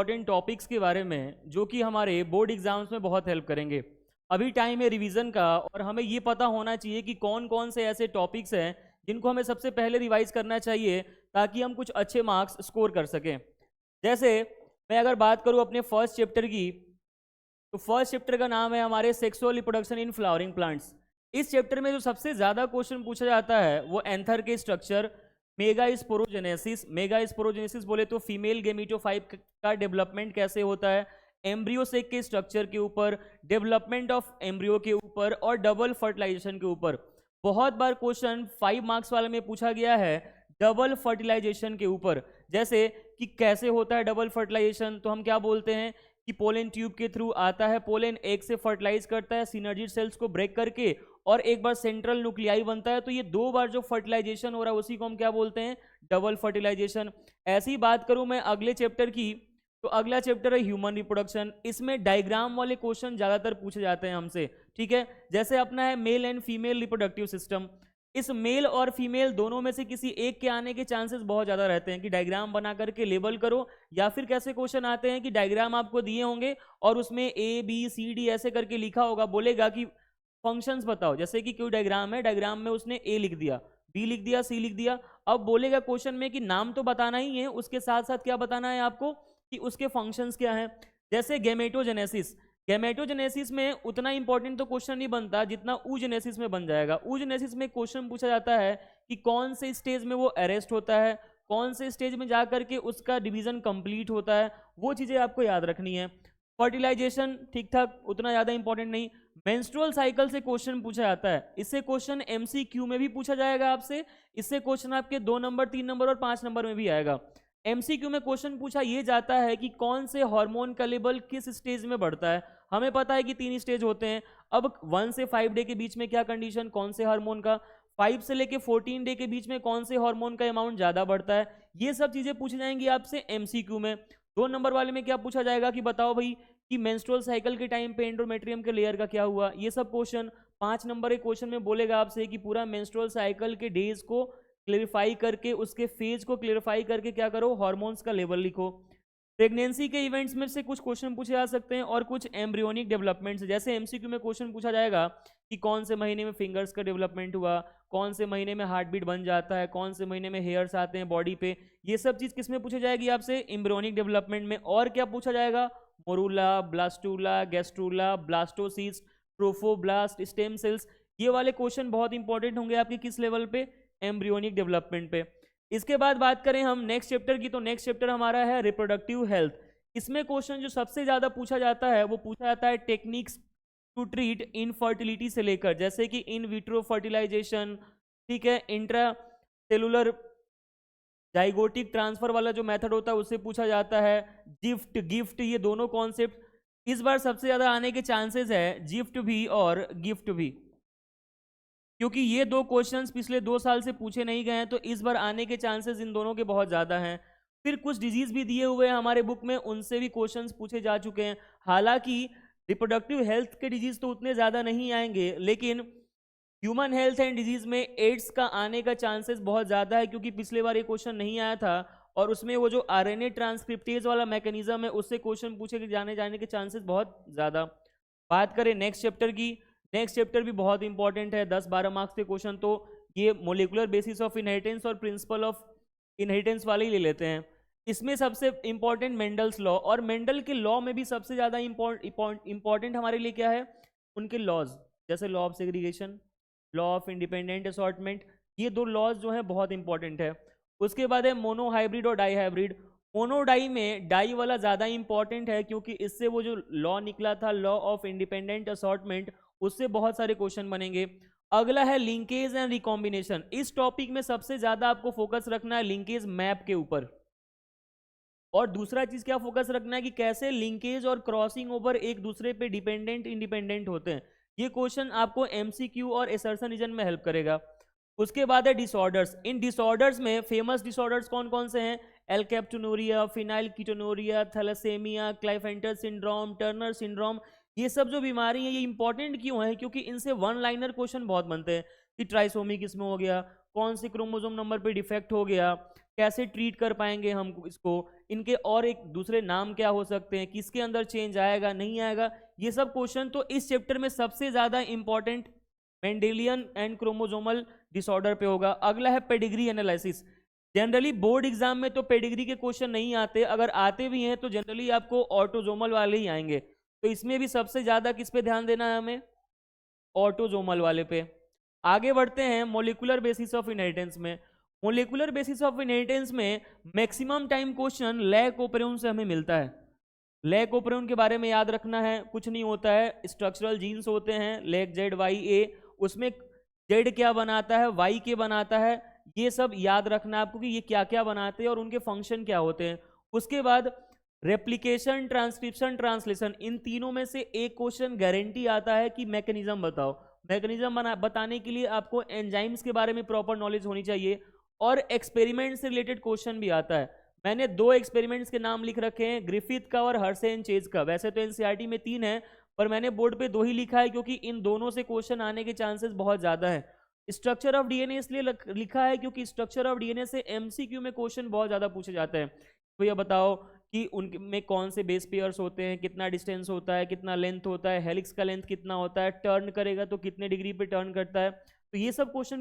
Important topics के बारे में जो कि हमारे बोर्ड एग्जाम्स में बहुत हेल्प करेंगे। अभी टाइम है रिवीजन का और हमें ये पता होना चाहिए कि कौन कौन से ऐसे टॉपिक्स हैं जिनको हमें सबसे पहले रिवाइज करना चाहिए ताकि हम कुछ अच्छे मार्क्स स्कोर कर सकें। जैसे मैं अगर बात करूं अपने फर्स्ट चैप्टर की, तो फर्स्ट चैप्टर का नाम है हमारे sexual reproduction in flowering plants. इस चैप्टर में जो सबसे ज़्यादा क्वेश्चन पूछा जाता है वो एंथर के स्ट्रक्चर, मेगा स्पोरोजेनेसिस बोले तो फीमेल गेमिटोफाइट का डेवलपमेंट कैसे होता है, एम्ब्रियो सेक के स्ट्रक्चर के ऊपर, डेवलपमेंट ऑफ एम्ब्रियो के ऊपर और डबल फर्टिलाइजेशन के ऊपर। बहुत बार क्वेश्चन 5 मार्क्स वाले में पूछा गया है डबल फर्टिलाइजेशन के ऊपर। जैसे कि कैसे होता है डबल फर्टिलाइजेशन, तो हम क्या बोलते हैं कि पोलन ट्यूब के थ्रू आता है, पोलन एग से फर्टिलाइज करता है सिनर्जी सेल्स को ब्रेक करके और एक बार सेंट्रल न्यूक्लियाई बनता है। तो ये 2 बार जो फर्टिलाइजेशन हो रहा है उसी को हम क्या बोलते हैं, डबल फर्टिलाइजेशन। ऐसी बात करूं मैं अगले चैप्टर की, तो अगला चैप्टर है ह्यूमन रिप्रोडक्शन। इसमें डायग्राम वाले क्वेश्चन ज्यादातर पूछे जाते हैं हमसे, ठीक है। जैसे अपना है male and female reproductive system, इस मेल और फीमेल दोनों में से किसी एक के आने के चांसेस बहुत ज़्यादा रहते हैं कि डायग्राम बना करके लेबल करो, या फिर कैसे क्वेश्चन आते हैं कि डायग्राम आपको दिए होंगे और उसमें ए बी सी डी ऐसे करके लिखा होगा, बोलेगा कि फंक्शंस बताओ। जैसे कि कोई डायग्राम है, डायग्राम में उसने ए लिख दिया, बी लिख दिया, सी लिख दिया। अब बोलेगा क्वेश्चन में कि नाम तो बताना ही है, उसके साथ साथ क्या बताना है आपको कि उसके फंक्शंस क्या हैं। जैसे गेमेटोजेनेसिस, गेमेटोजेनेसिस में उतना इंपॉर्टेंट तो क्वेश्चन नहीं बनता जितना oogenesis में बन जाएगा। oogenesis में क्वेश्चन पूछा जाता है कि कौन से स्टेज में वो अरेस्ट होता है, कौन से स्टेज में जा करके उसका डिवीजन कंप्लीट होता है, वो चीज़ें आपको याद रखनी है। फर्टिलाइजेशन ठीक ठाक, उतना ज़्यादा इंपॉर्टेंट नहीं। मेंस्ट्रुअल साइकिल से क्वेश्चन पूछा जाता है, इससे क्वेश्चन MCQ में भी पूछा जाएगा आपसे, इससे क्वेश्चन आपके 2 नंबर 3 नंबर और 5 नंबर में भी आएगा। MCQ में क्वेश्चन पूछा ये जाता है कि कौन से हार्मोन का लेवल किस स्टेज में बढ़ता है। हमें पता है कि 3 स्टेज होते हैं। अब 1 से 5 डे के बीच में क्या कंडीशन, कौन से हार्मोन का, 5 से लेके 14 डे के बीच में कौन से हार्मोन का अमाउंट ज़्यादा बढ़ता है, ये सब चीज़ें पूछी जाएंगी आपसे MCQ में। 2 नंबर वाले में क्या पूछा जाएगा कि बताओ भाई कि मेंस्ट्रुअल साइकिल के टाइम पे एंडोमेट्रियम के लेयर का क्या हुआ, ये सब क्वेश्चन। 5 नंबर के क्वेश्चन में बोलेगा आपसे कि पूरा मेंस्ट्रुअल साइकिल के डेज को क्लेरिफाई करके, उसके फेज को क्लेरिफाई करके क्या करो, हार्मोन्स का लेवल लिखो। प्रेगनेंसी के इवेंट्स में से कुछ क्वेश्चन पूछे जा सकते हैं और कुछ एम्ब्रियोनिक डेवलपमेंट्स। जैसे MCQ में क्वेश्चन पूछा जाएगा कि कौन से महीने में फिंगर्स का डेवलपमेंट हुआ, कौन से महीने में हार्ट बीट बन जाता है, कौन से महीने में हेयर्स आते हैं बॉडी पे, ये सब चीज़ किस में पूछी जाएगी आपसे, एम्ब्रियोनिक डेवलपमेंट में। और क्या पूछा जाएगा, morula, blastula, gastrula, blastocyst, trophoblast, stem cells, ये वाले क्वेश्चन बहुत इंपॉर्टेंट होंगे आपके किस लेवल पे, एम्ब्रियोनिक डेवलपमेंट पे। इसके बाद बात करें हम नेक्स्ट चैप्टर की, तो नेक्स्ट चैप्टर हमारा है रिप्रोडक्टिव हेल्थ। इसमें क्वेश्चन जो सबसे ज्यादा पूछा जाता है वो पूछा जाता है टेक्निक्स टू ट्रीट इनफर्टिलिटी से लेकर, जैसे कि इन विट्रो फर्टिलाइजेशन, ठीक है, इंट्रा सेलुलर जाइगोटिक ट्रांसफर वाला जो मेथड होता है उससे पूछा जाता है, गिफ्ट, ये दोनों कॉन्सेप्ट इस बार सबसे ज्यादा आने के चांसेस है, जिफ्ट भी और गिफ्ट भी, क्योंकि ये 2 क्वेश्चंस पिछले 2 साल से पूछे नहीं गए हैं, तो इस बार आने के चांसेस इन दोनों के बहुत ज़्यादा हैं। फिर कुछ डिजीज भी दिए हुए हैं हमारे बुक में, उनसे भी क्वेश्चंस पूछे जा चुके हैं। हालांकि रिप्रोडक्टिव हेल्थ के डिजीज तो उतने ज़्यादा नहीं आएंगे, लेकिन ह्यूमन हेल्थ एंड डिजीज में एड्स का आने का चांसेस बहुत ज़्यादा है, क्योंकि पिछले बार ये क्वेश्चन नहीं आया था और उसमें वो जो RNA ट्रांसक्रिप्टेज वाला मैकेनिज्म है उससे क्वेश्चन पूछे जाने के चांसेस बहुत ज़्यादा। बात करें नेक्स्ट चैप्टर की, नेक्स्ट चैप्टर भी बहुत इंपॉर्टेंट है, 10-12 मार्क्स के क्वेश्चन तो ये मोलिकुलर बेसिस ऑफ इनहेरिटेंस और प्रिंसिपल ऑफ इनहेरिटेंस वाले ही ले लेते हैं। इसमें सबसे इंपॉर्टेंट मेंडल्स लॉ, और मेंडल के लॉ में भी सबसे ज़्यादा इंपॉर्टेंट हमारे लिए क्या है, उनके लॉज, जैसे law of segregation, law of independent assortment, ये 2 लॉज जो है बहुत इंपॉर्टेंट है। उसके बाद है मोनोहाइब्रिड और डाईहाइब्रिड। मोनोडाई में डाई वाला ज़्यादा इंपॉर्टेंट है, क्योंकि इससे वो जो लॉ निकला था, लॉ ऑफ इंडिपेंडेंट असॉर्टमेंट, उससे बहुत सारे क्वेश्चन बनेंगे। अगला है लिंकेज एंड रिकॉम्बिनेशन। इस टॉपिक में सबसे ज्यादा आपको फोकस रखना है लिंकेज मैप के ऊपर, और दूसरा चीज क्या फोकस रखना है कि कैसे लिंकेज और क्रॉसिंग ओवर एक दूसरे पे डिपेंडेंट इंडिपेंडेंट होते हैं। ये क्वेश्चन आपको MCQ और असर्शन रीजन में हेल्प करेगा। उसके बाद है डिसऑर्डर्स। इन डिसऑर्डर्स में फेमस डिसऑर्डर्स कौन कौन से हैं, एल्केप्टोनूरिया, फिनाइलकीटोनूरिया, थैलेसेमिया, क्लाइफेंटर सिंड्रोम, टर्नर सिंड्रोम, ये सब जो बीमारी है ये इंपॉर्टेंट क्यों है, क्योंकि इनसे 1 लाइनर क्वेश्चन बहुत बनते हैं कि ट्राइसोमी किस में हो गया, कौन से क्रोमोसोम नंबर पे डिफेक्ट हो गया, कैसे ट्रीट कर पाएंगे हम इसको, इनके और एक दूसरे नाम क्या हो सकते हैं, किसके अंदर चेंज आएगा नहीं आएगा, ये सब क्वेश्चन तो इस चैप्टर में सबसे ज्यादा important Mendelian and chromosomal disorder पे होगा। अगला है pedigree analysis. Generally board exam में तो पेडिग्री के क्वेश्चन नहीं आते, अगर आते भी हैं तो जनरली आपको ऑटोजोमल वाले ही आएंगे। तो इसमें भी सबसे ज्यादा किस पे ध्यान देना है हमें, ऑटोजोमल वाले पे। आगे बढ़ते हैं मोलिकुलर बेसिस ऑफ इनहेरिटेंस में। मोलिकुलर बेसिस ऑफ इनहेरिटेंस में मैक्सिमम टाइम क्वेश्चन लैक ओपरेउन से हमें मिलता है। लैक ओपरेउन के बारे में याद रखना है, कुछ नहीं होता है, स्ट्रक्चरल जीन्स होते हैं लैक जेड वाई ए, उसमें जेड क्या बनाता है, वाई के बनाता है, ये सब याद रखना है आपको कि ये क्या क्या बनाते हैं और उनके फंक्शन क्या होते हैं। उसके बाद रेप्लिकेशन, ट्रांसक्रिप्शन, ट्रांसलेशन, इन तीनों में से एक क्वेश्चन गारंटी आता है कि मैकेनिज्म बताओ। मैकेनिज्म बताने के लिए आपको एंजाइम्स के बारे में प्रॉपर नॉलेज होनी चाहिए, और एक्सपेरिमेंट से रिलेटेड क्वेश्चन भी आता है। मैंने 2 एक्सपेरिमेंट्स के नाम लिख रखे हैं, ग्रिफिथ का और हर्से एंड चेज का। वैसे तो एनसीईआरटी में 3 है, पर मैंने बोर्ड पे 2 ही लिखा है क्योंकि इन दोनों से क्वेश्चन आने के चांसेस बहुत ज्यादा है। स्ट्रक्चर ऑफ डीएनए इसलिए लिखा है क्योंकि स्ट्रक्चर ऑफ डीएनए से एमसीक्यू में क्वेश्चन बहुत ज्यादा पूछे जाते हैं। तो ये बताओ कि उनमें कौन से बेस पेयर्स होते हैं, कितना डिस्टेंस होता है, कितना लेंथ होता है, हेलिक्स का लेंथ कितना होता है, टर्न करेगा तो कितने डिग्री पे टर्न करता है। तो ये सब क्वेश्चन